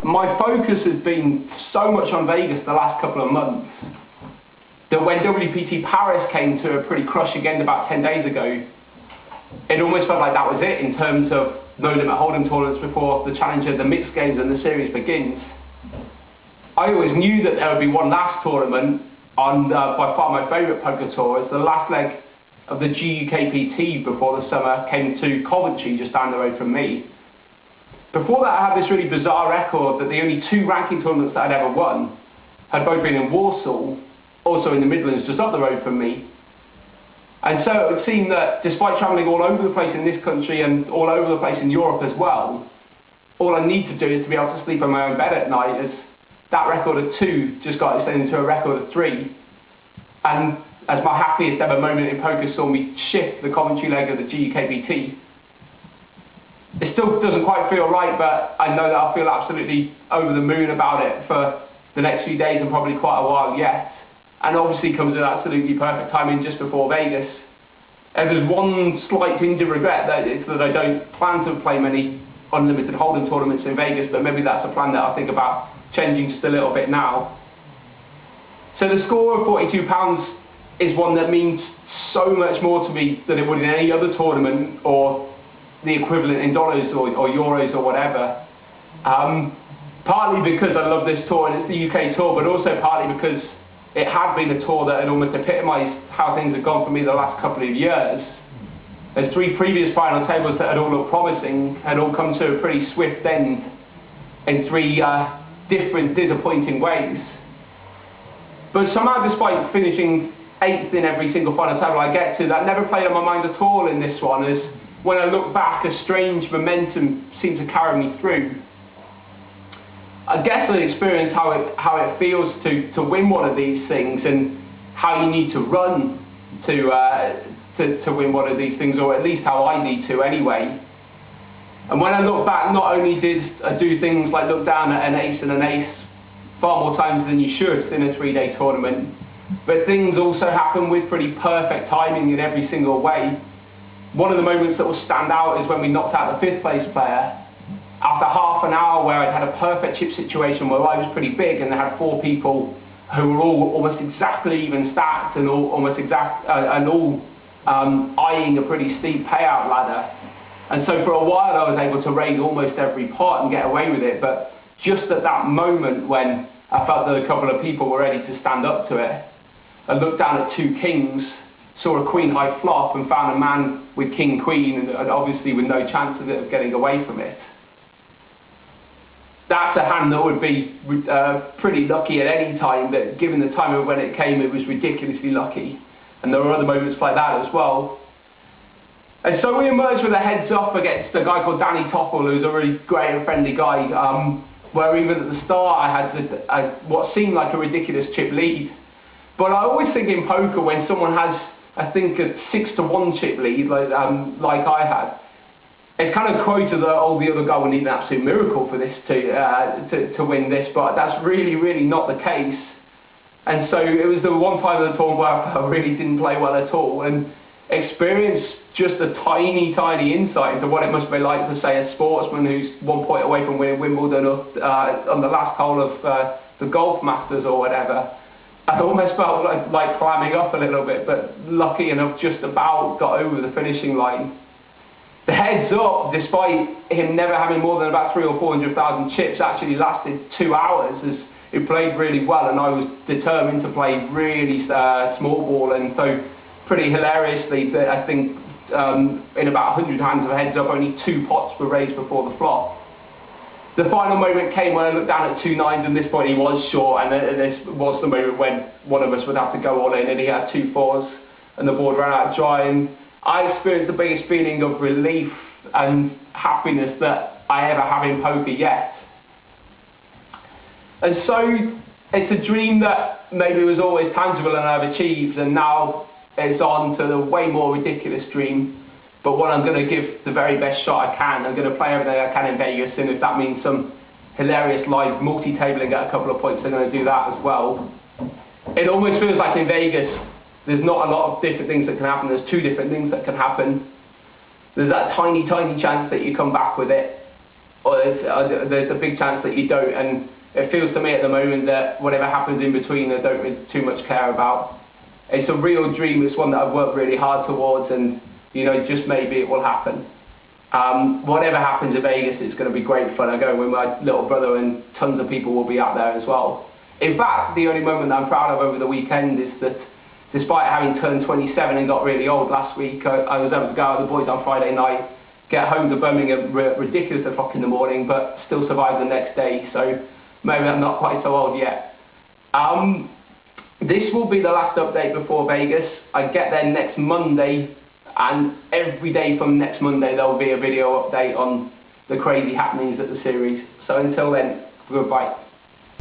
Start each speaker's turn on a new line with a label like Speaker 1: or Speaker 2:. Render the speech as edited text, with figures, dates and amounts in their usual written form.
Speaker 1: My focus has been so much on Vegas the last couple of months that when WPT Paris came to a pretty crushing end about 10 days ago, it almost felt like that was it in terms of no limit hold'em tournaments before the Challenger, the mixed games and the series begins. I always knew that there would be one last tournament on by far my favourite poker tour. It's the last leg of the GUKPT before the summer came to Coventry, just down the road from me. Before that, I had this really bizarre record that the only two ranking tournaments that I'd ever won had both been in Warsaw, also in the Midlands, just up the road from me. And so it would seem that despite travelling all over the place in this country and all over the place in Europe as well, all I need to do is to be able to sleep in my own bed at night, as that record of 2 just got extended to a record of 3. And as my happiest ever moment in poker saw me shift the Coventry leg of the GUKPT, it still doesn't quite feel right, but I know that I'll feel absolutely over the moon about it for the next few days and probably quite a while yet. And obviously comes at absolutely perfect timing just before Vegas. And there's one slight tinge of regret, that it's that I don't plan to play many unlimited hold'em tournaments in Vegas, but maybe that's a plan that I'll think about changing just a little bit now. So the score of £42 is one that means so much more to me than it would in any other tournament or the equivalent in dollars or euros or whatever. Partly because I love this tour and it's the UK tour, but also partly because it had been a tour that had almost epitomised how things had gone for me the last couple of years. There's 3 previous final tables that had all looked promising, had all come to a pretty swift end in 3 different disappointing ways. But somehow, despite finishing 8th in every single final table I get to, that never played on my mind at all in this one, as when I look back, a strange momentum seemed to carry me through. I guess I experienced how it feels to win one of these things and how you need to run to win one of these things, or at least how I need to anyway. And when I look back, not only did I do things like look down at an ace and an ace far more times than you should in a 3-day tournament, but things also happen with pretty perfect timing in every single way. One of the moments that will stand out is when we knocked out the 5th place player. After half an hour where I'd had a perfect chip situation where I was pretty big and I had 4 people who were all almost exactly even stacked and all eyeing a pretty steep payout ladder. And so for a while I was able to raise almost every pot and get away with it, but just at that moment when I felt that a couple of people were ready to stand up to it, I looked down at 2 kings, saw a queen high flop and found a man with king queen and obviously with no chance of getting away from it. That's a hand that would be pretty lucky at any time, but given the time of when it came, it was ridiculously lucky. And there were other moments like that as well. And so we emerged with a heads up against a guy called Danny Toffel, who's a really great and friendly guy, where even at the start I had what seemed like a ridiculous chip lead. But I always think in poker, when someone has, I think, a 6-1 chip lead, like I had, it's kind of quoted that, oh, the other guy would need an absolute miracle for this to win this, but that's really, really not the case. And so it was the one time of the tournament where I really didn't play well at all, and experienced just a tiny, tiny insight into what it must be like to, say, a sportsman who's 1 point away from winning Wimbledon on the last hole of the Golf Masters or whatever. I almost felt like climbing up a little bit, but lucky enough just about got over the finishing line. The heads up, despite him never having more than about 300,000 or 400,000 chips, actually lasted 2 hours, as he played really well, and I was determined to play really small ball, and so pretty hilariously, I think in about 100 hands of heads up, only 2 pots were raised before the flop. The final moment came when I looked down at 2 9s, and this point he was short, and this was the moment when one of us would have to go all in, and he had 2 4s, and the board ran out dry, and I experienced the biggest feeling of relief and happiness that I ever have in poker yet. And so it's a dream that maybe was always tangible and I've achieved, and now it's on to the way more ridiculous dream, but one I'm going to give the very best shot I can. I'm going to play everything I can in Vegas, and if that means some hilarious live multi-tabling at a couple of points, I'm going to do that as well. It almost feels like in Vegas, there's not a lot of different things that can happen. There's 2 different things that can happen. There's that tiny, tiny chance that you come back with it, or there's a big chance that you don't. And it feels to me at the moment that whatever happens in between, I don't really too much care about. It's a real dream. It's one that I've worked really hard towards, and you know, just maybe it will happen. Whatever happens in Vegas, it's going to be great fun. I go with my little brother, and tons of people will be out there as well. In fact, the only moment that I'm proud of over the weekend is that, despite having turned 27 and got really old last week, I was able to go out with the boys on Friday night, get home to Birmingham ridiculous o'clock in the morning, but still survive the next day. So maybe I'm not quite so old yet. This will be the last update before Vegas. I get there next Monday, and every day from next Monday there will be a video update on the crazy happenings at the series. So until then, goodbye.